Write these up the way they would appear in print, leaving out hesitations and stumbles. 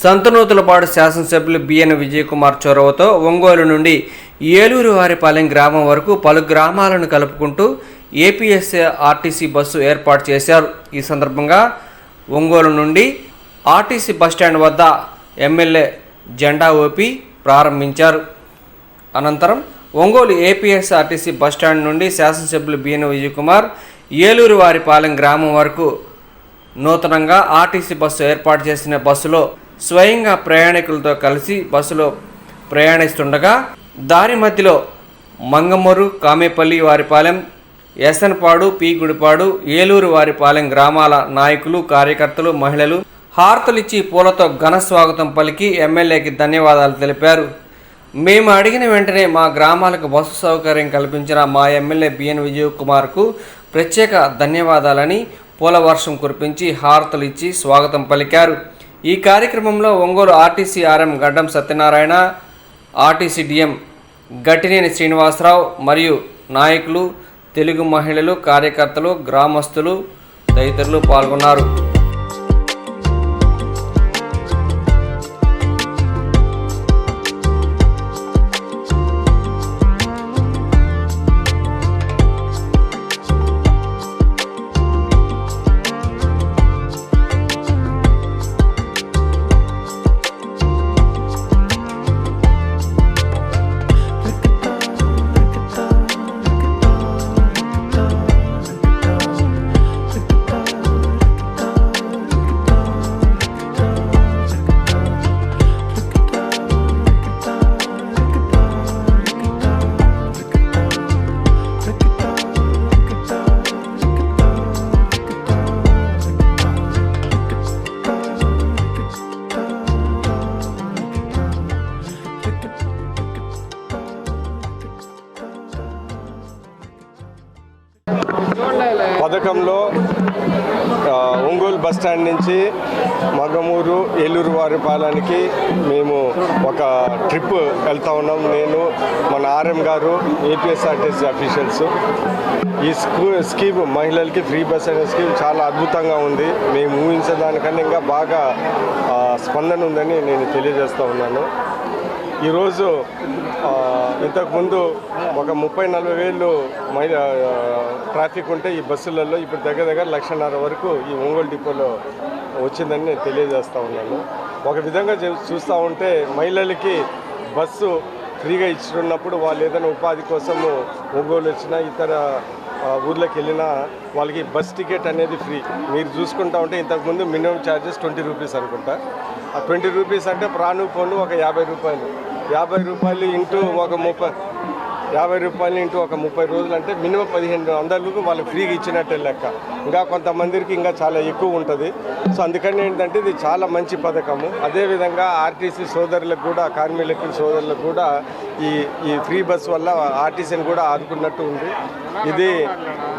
సంతనూతులపాడు శాసనసభ్యులు బిఎన్ విజయకుమార్ చొరవతో ఒంగోలు నుండి ఏలూరు వారిపాలెం గ్రామం వరకు పలు గ్రామాలను కలుపుకుంటూ ఏపీఎస్ఆర్టీసీ బస్సు ఏర్పాటు చేశారు. ఈ సందర్భంగా ఒంగోలు నుండి ఆర్టీసీ బస్టాండ్ వద్ద ఎమ్మెల్యే జెండా ఊపి ప్రారంభించారు. అనంతరం ఒంగోలు ఏపీఎస్ఆర్టీసీ బస్టాండ్ నుండి శాసనసభ్యులు బిఎన్ విజయకుమార్ ఏలూరు వారిపాలెం గ్రామం వరకు నూతనంగా ఆర్టీసీ బస్సు ఏర్పాటు చేసిన బస్సులో స్వయంగా ప్రయాణికులతో కలిసి బస్సులో ప్రయాణిస్తుండగా దారి మధ్యలో మంగమూరు, కామేపల్లి వారిపాలెం, ఎస్ఎన్పాడు, పి గుడిపాడు, ఏలూరు వారిపాలెం గ్రామాల నాయకులు, కార్యకర్తలు, మహిళలు హారతులిచ్చి పూలతో ఘన స్వాగతం పలికి ఎమ్మెల్యేకి ధన్యవాదాలు తెలిపారు. మేము అడిగిన వెంటనే మా గ్రామాలకు బస్సు సౌకర్యం కల్పించిన మా ఎమ్మెల్యే బిఎన్ విజయకుమార్కు ప్రత్యేక ధన్యవాదాలని పూల వర్షం కురిపించి హారతులు ఇచ్చి స్వాగతం పలికారు. ఈ కార్యక్రమంలో ఒంగోలు ఆర్టీసీ ఆర్ఎం గడ్డం సత్యనారాయణ, ఆర్టీసీ డిఎం గట్టినేని శ్రీనివాసరావు మరియు నాయకులు, తెలుగు మహిళలు, కార్యకర్తలు, గ్రామస్తులు తదితరులు పాల్గొన్నారు. పథకంలో ఒంగోలు బస్టాండ్ నుంచి మంగమూరు, ఏలూరు వారిపాలెంకి మేము ఒక ట్రిప్ వెళ్తా ఉన్నాం. నేను, మన ఆర్ఎం గారు, ఏపీఎస్ఆర్టీసీ అఫీషియల్స్. ఈ స్కీమ్ మహిళలకి ఫ్రీ బస్ అనే స్కీమ్ చాలా అద్భుతంగా ఉంది. మేము ఊహించే దానికన్నా ఇంకా బాగా స్పందన ఉందని నేను తెలియజేస్తూ ఉన్నాను. ఈరోజు ఇంతకుముందు ఒక 30-40 వేలు ట్రాఫిక్ ఉంటే ఈ బస్సులలో ఇప్పుడు దగ్గర 1,50,000 వరకు ఈ ఒంగోలు డిపోలో వచ్చిందని నేను తెలియజేస్తూ ఉన్నాను. ఒక విధంగా చూస్తూ ఉంటే మహిళలకి బస్సు ఫ్రీగా ఇచ్చినప్పుడు వాళ్ళు ఏదైనా ఉపాధి కోసము ఒంగోలు వచ్చినా ఇతర ఊర్లోకి వెళ్ళినా వాళ్ళకి బస్ టికెట్ అనేది ఫ్రీ. మీరు చూసుకుంటా ఉంటే ఇంతకుముందు మినిమం ఛార్జెస్ 20 రూపీస్ అనుకుంటా. ఆ 20 రూపీస్ అంటే ప్రాణు పోను ఒక 50 రూపాయలు. 50 రూపాయలు ఇంటూ ఒక 30 రోజులు అంటే మినిమం 1,500 వాళ్ళకి ఫ్రీగా ఇచ్చినట్టే లెక్క. ఇంకా కొంతమందికి ఇంకా చాలా ఎక్కువ ఉంటుంది. సో అందుకని ఏంటంటే ఇది చాలా మంచి పథకము. అదేవిధంగా ఆర్టీసీ సోదరులకు కూడా, కార్మికులకి సోదరులకు కూడా ఈ ఫ్రీ బస్ వల్ల ఆర్టీసీని కూడా ఆదుకున్నట్టు ఉంది. ఇది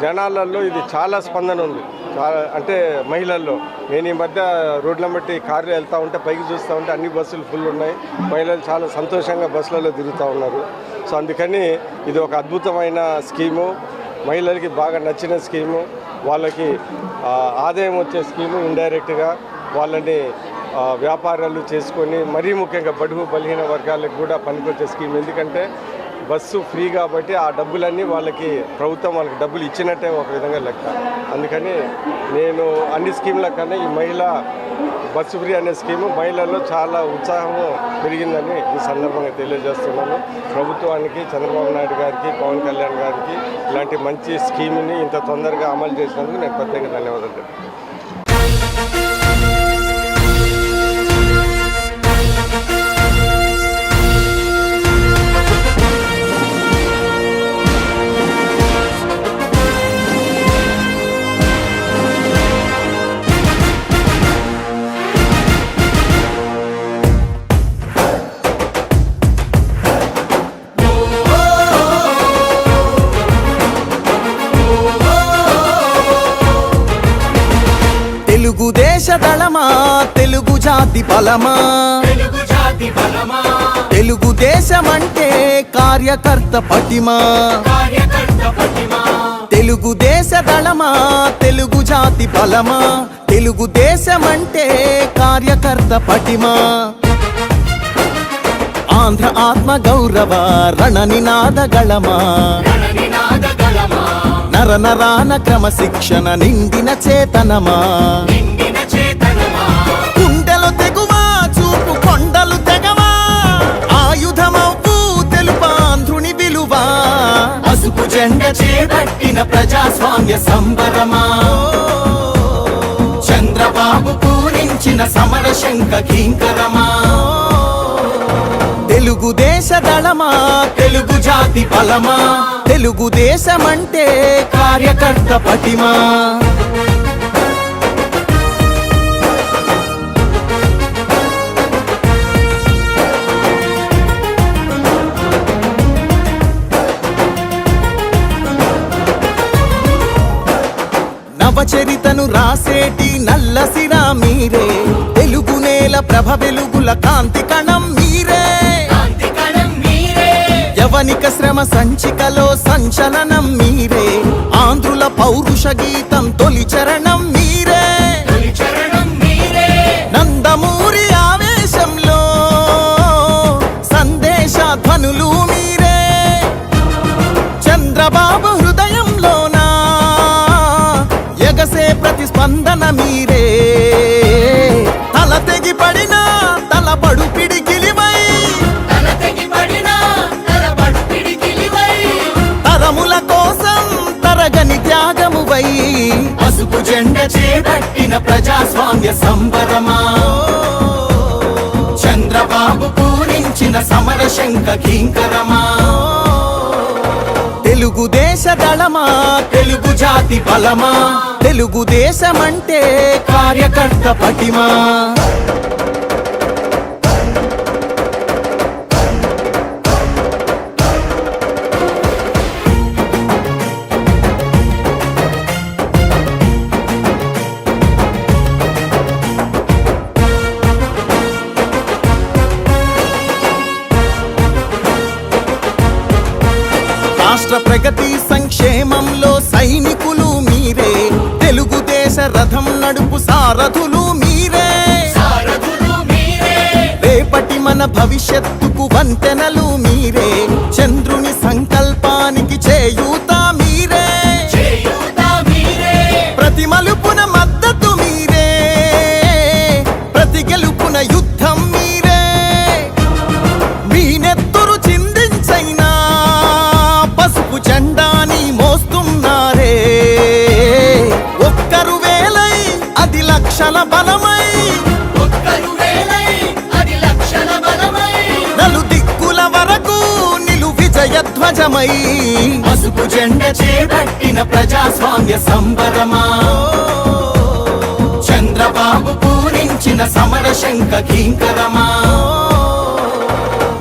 జనాలలో ఇది చాలా స్పందన ఉంది. చాలా అంటే మహిళల్లో. నేను ఈ మధ్య రోడ్ల బట్టి కార్లు వెళ్తూ ఉంటే పైకి చూస్తూ ఉంటే అన్ని బస్సులు ఫుల్ ఉన్నాయి. మహిళలు చాలా సంతోషంగా బస్సులలో తిరుగుతూ ఉన్నారు. సో అందుకని ఇది ఒక అద్భుతమైన స్కీము, మహిళలకి బాగా నచ్చిన స్కీము, వాళ్ళకి ఆదాయం వచ్చే స్కీము. ఇండైరెక్ట్గా వాళ్ళని వ్యాపారాలు చేసుకొని మరీ ముఖ్యంగా బడుగు బలహీన వర్గాలకు కూడా పనికొచ్చే స్కీమ్. ఎందుకంటే బస్సు ఫ్రీ కాబట్టి ఆ డబ్బులన్నీ వాళ్ళకి ప్రభుత్వం వాళ్ళకి డబ్బులు ఇచ్చినట్టే ఒక విధంగా లెక్క. అందుకని నేను అన్ని స్కీమ్ల కన్నా ఈ మహిళా బస్సు ఫ్రీ అనే స్కీము మహిళల్లో చాలా ఉత్సాహము పెరిగిందని ఈ సందర్భంగా తెలియజేస్తున్నాను. ప్రభుత్వానికి, చంద్రబాబు నాయుడు గారికి, పవన్ కళ్యాణ్ గారికి ఇలాంటి మంచి స్కీమ్ని ఇంత తొందరగా అమలు చేసినందుకు నేను ప్రత్యేక ధన్యవాదాలు. దళమా తెలుగు జాతి బలమా, తెలుగుదేశమంటే కార్యకర్త పటిమా. తెలుగుదేశ దళమా తెలుగు జాతి బలమా తెలుగుదేశమంటే కార్యకర్త పటిమా ఆంధ్ర ఆత్మ గౌరవ రణ నినాద గళమా నర నరాన క్రమశిక్షణ నిండిన చేతనమా గుండెలు తెగువా చూపు కొండలు తెగవా ఆయుధమవు తెలుపాంధ్రుని విలువా పసుపు జెండ చేపట్టిన ప్రజాస్వామ్య సంబరమా చంద్రబాబు పూరించిన సమర శంఖ కింకరమా తెలుగుదేశ దళమా తెలుగు జాతి బలమా తెలుగుదేశమంటే కార్యకర్త పటిమా నవచరితను రాసేటి నల్లసిరా మీరే తెలుగు నేల ప్రభ వెలుగుల కాంతి కణం మీరే యవనిక శ్రమ సంచికలో సంచలనం మీరే ఆంధ్రుల పౌరుష గీతం తొలి చరణం మీరే నందమూరి ఆవేశంలో సందేశ ధ్వనులు మీరే చంద్రబాబు హృదయంలోనా ఎగసే ప్రతిస్పందన మీరే తల తెగి పడిన తలపడు పిడికిలివై తరముల కోసం తరగని త్యాగమువై పసుపు జెండ చేపట్టిన ప్రజాస్వామ్య సంబరమా చంద్రబాబు పూరించిన సమర శంఖ కింకరమా తెలుగుదేశ దళమా తెలుగు జాతి బలమా తెలుగుదేశమంటే కార్యకర్త పటిమా రాష్ట్ర ప్రగతి సంక్షేమంలో సైనికులు మీరే తెలుగుదేశ రథం నడుపు సారథులు మీరే రేపటి మన భవిష్యత్తుకు వంతెనలు మీరే చంద్రుని సంకల్పానికి చేయూత మీరే ప్రతి మలుపున మద్దతు మీరే ప్రతి గెలుపున యుద్ధం మీరే మీ నెత్తురు చిందించైనా పసుపు జెండాని మోస్తున్నారే ఒక్కరు వేలై అది లక్షల బలమై నలు దిక్కుల వరకు నిలు విజయ ధ్వజమై పసుపు జెండ చేపట్టిన ప్రజాస్వామ్య సంబరమా చంద్రబాబు పూరించిన సమర శంఖ కింకరమా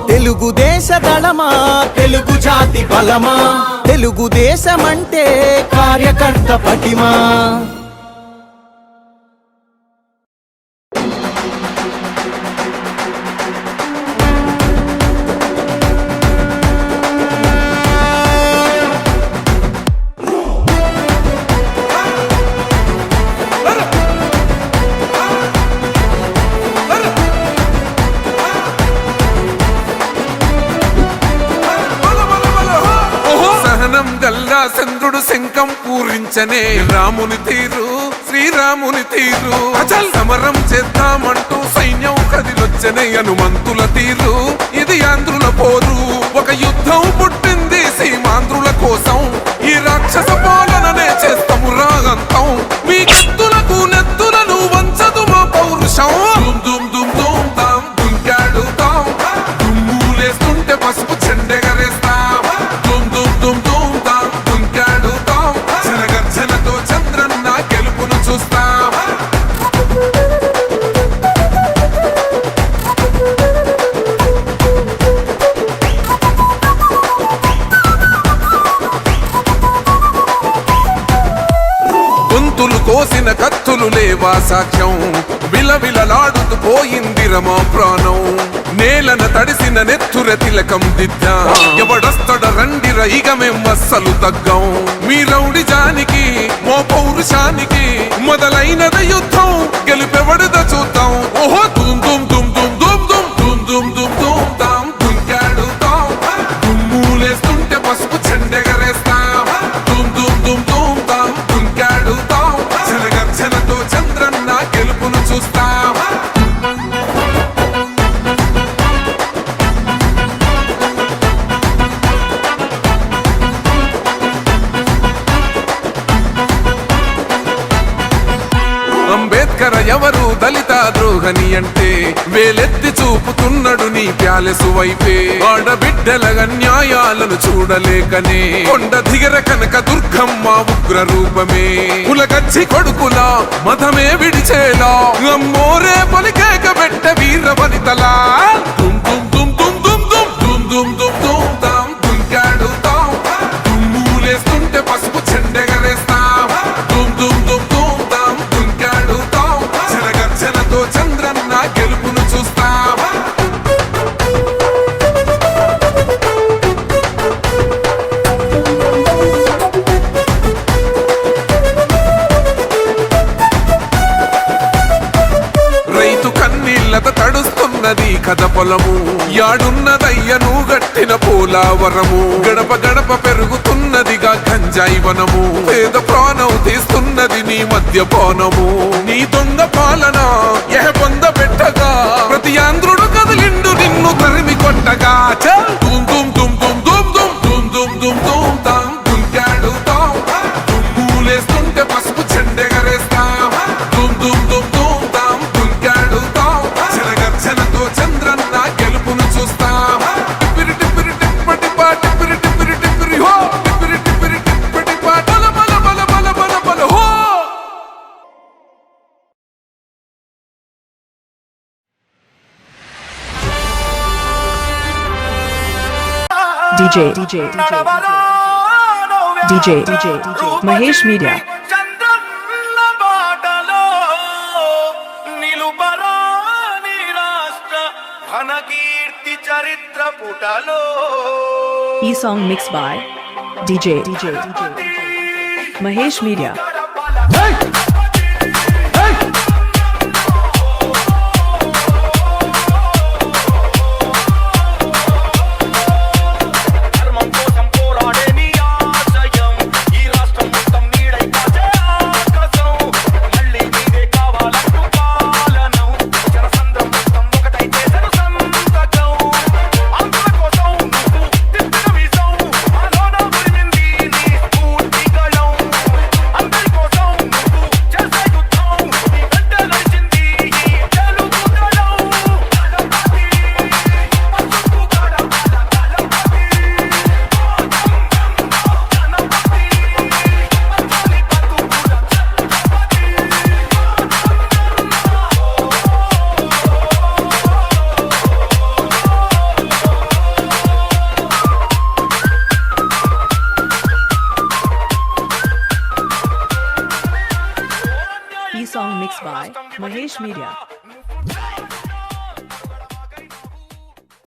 తెలుగుదేశ దళమా తెలుగు జాతి బలమా తెలుగుదేశమంటే కార్యకర్త పటిమా చంద్రుడు శంఖం పూరించనే రాముని తీరు శ్రీరాముని తీరు అచల్ సమరం చేద్దామంటూ సైన్యం కదిలొచ్చనే హనుమంతుల తీరు ఇది ఆంధ్రుల పోరు ఒక యుద్ధం పుట్టింది సీమాంధ్రుల కోసం ఈ రాక్షస పాలననే చేస్తాము రాగంతం మీ కత్తులకు నెత్తులను వంచదు మా పౌరుషం దుమ్ దుమ్ దుమ్ తాం దుంకాడుతాం దుమ్ములేస్తుంటే పసుపు చెండెగరేస్తాం దుమ్ దుమ్ దుమ్ దుమ్ తాం దుంకాడుతాం జనగర్జనతో చంద్రన్న గెలుపును చూస్తాం గొంతులు కోసిన కత్తులు లేవా సాక్ష్యం విలవిలలాడుతూ పోయింది రమా ప్రాణం నేలన తడిసిన నెత్తుర తిలకం దిద్దా ఎవడొస్తడ రండి రైగమేం అస్సలు తగ్గం మీ రౌడి జానికి మో పౌరుషానికి మొదలైనద యుద్ధం గెలుపెవడద చూద్దాం ఓహో దుమ్ దుమ్ దుమ్ దుమ్ దుమ్ దుమ్ దుమ్ దుమ్ దుమ్ దుమ్ తాం దుంకాడుతాం దుమ్ములేస్తుంటే పసుపు చెండెగరేస్తాం దుమ్ దుమ్ దుమ్ దుమ్ తాం దుంకాడుతాం జనగర్జనతో చంద్రన్న గెలుపును చూస్తాం అంబేద్కర్ ఎవరు దళిత ద్రోహని అంటే వేలెత్తి చూపుతున్నడు నీ ప్యాలెసు వైపే ఆడబిడ్డల న్యాయాలను చూడలేకనే కొండ దిగర కనక దుర్గమ్మ ఉగ్ర రూపమే కులగచ్చి కొడుకులా మతమే విడిచేలా అమ్మోరే పలికేక పెట్ట వీర వనితలా దుమ్ దుమ్ దుమ్ దుమ్ దుమ్ దుమ్ దుమ్ దుమ్ దుమ్ దుమ్ తాం దుంకాడుతాం దుమ్ములేస్తుంటే పసుపు చెండెగరేస్తాం దుమ్ దుమ్ దుమ్ దుమ్ తాం దుంకాడుతాం జనగర్జనతో చంద్రన్న గెలుపును చూస్తాం రైతు కన్నీళ్లత తడుస్తున్నది కథ పొలము యాడున్నదయ్యను గట్టిన పోలావరము గడప గడప పెరుగుతున్నదిగా గంజాయి వనము పేద ప్రాణం తీస్తున్నది నీ మద్యపానము నీ దొంగ పాలన ఎహ పొంద పెట్టగా ప్రతి ఆంధ్రుడు కదిలిండు నిన్ను తరిమి కొట్టగా చల్ దుమ్ దుమ్ దుమ్ దుమ్ దుమ్ దుమ్ దుమ్ దుమ్ దుమ్ దుమ్ తాం దుంకాడుతాం దుమ్ములేస్తుంటే పసుపు చెండెగరేస్తాం దుమ్ దుమ్ దుమ్ దుమ్ తాం దుంకాడుతాం జనగర్జనతో చంద్రన్న గెలుపును చూస్తాం టిప్పిరి టిప్పిరి టిప్పటి పా టిప్పిరి టిప్పిరి టిప్పిరి హో టిప్పిరి టిప్పిరి టిప్పటి పా బల బల బల బల బల బల హో DJ Mahesh Media. చంద్రన్న బాటలో నిలుపరా నీ రాష్ట్ర ఘనకీర్తి చరిత్ర పుటలో E song mixed by DJ Mahesh Media. ధర్మం కోసం పోరాడే నీ ఆశయం ఈ రాష్ట్రం మొత్తం నీడై కాచే ఆకాశం మళ్ళీ నీదే కావాలంటూ పాలనం జనసంద్రం మొత్తం ఒకటై చేసెను సంతకం ఆంధ్రుల కోసం నువ్వు తిప్పిన వీసం ఆలోన ఉరిమింది నీ స్ఫూర్తి గళం అందరి కోసం నువ్వు చేసే యుద్ధం నీ వెంట నడిచింది ఈ తెలుగు దళం దళపతి పసుపు గడపల దళపతి E song mixed by Mahesh Media.